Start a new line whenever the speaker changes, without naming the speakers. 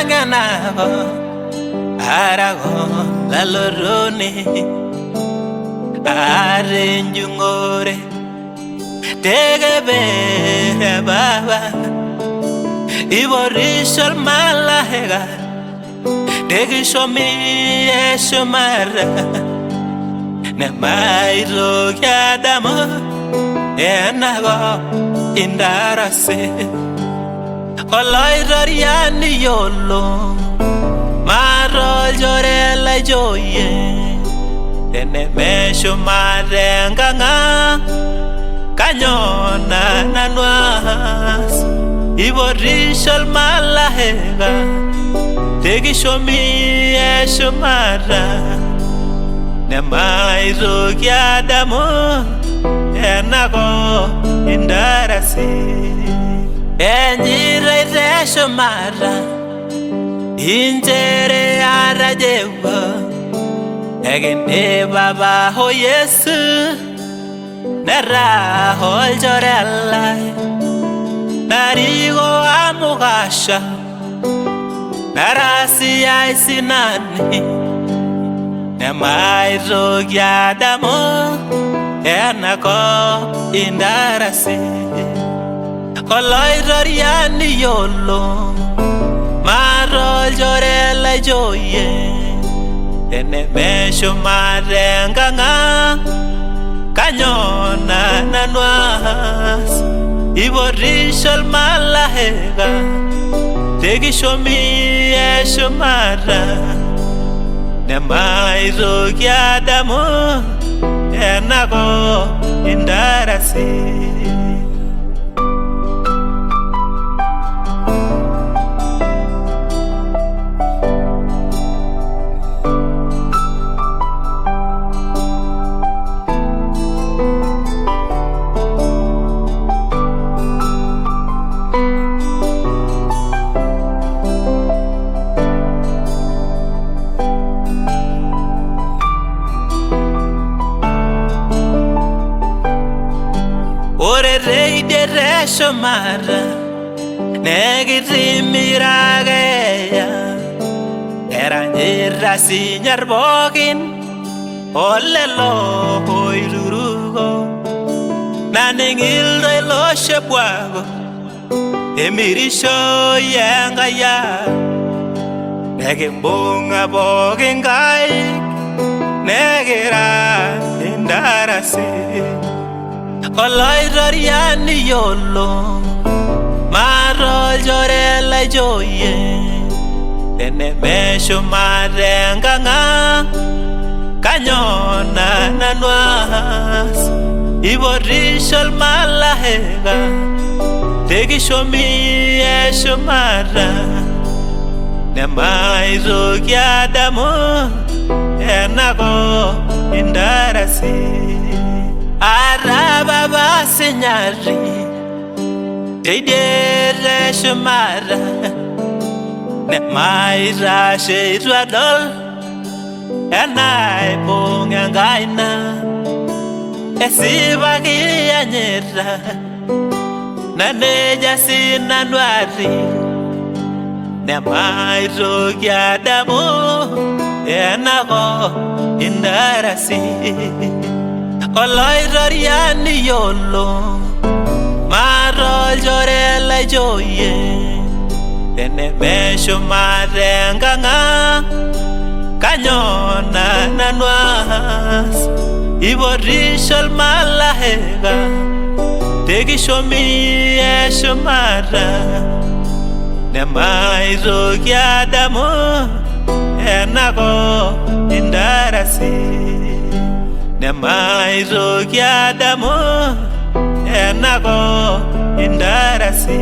manganabo arago lalorone arenjungore tegebe baba iborishol malahega tegishomi eshomara ne mairo yadamo enago indarase Oloiror yani yolo Marol jorela joye Ene mesho marenganga Kanyona nanuas Iborishol malahega Tegishomi eshomara Ne mairo yadamo Enago indarase Enjire resho mara Injere arajewa Egene baba ho yesu Nara hol jorella Narigo amugasha Narasi aisinani Nemairo gyadamo Enako indarasi Oloiror yani yolo Marol jorela joye Ene mesho marenganga Kanyona nanuas Iborishol malahega Tegishomi eshomara Nemairo gyadamo Enago indarasi Ore rei de resho mara Negitrimirageya Eranyira sinyar bogin Olelo hoirurugo Naningildo elo shebwago Emirisho yangaya Negimbunga bogin gai Negira indarasi Oloiror yani yolo Marol jorela joye Ene mesho marenganga Kanyona nanuas Iborishol malahega Tegishomi eshomara Nemairo gyadamo Enago indarasi Araba basenyari Teidere shomara Ne maira sheidwadol Enai pungangaina Esibagi anyera Naneja sinanwari Ne mairo gyadamo Enago indarasi Oloiror yani yolo Marol jorela joye Ene mesho marenganga Kanyona nanuas Iborishol malahega Tegishomi eshomara Nemairo gyadamo Enago indarasi Nemairo gyadamo Enago indarasi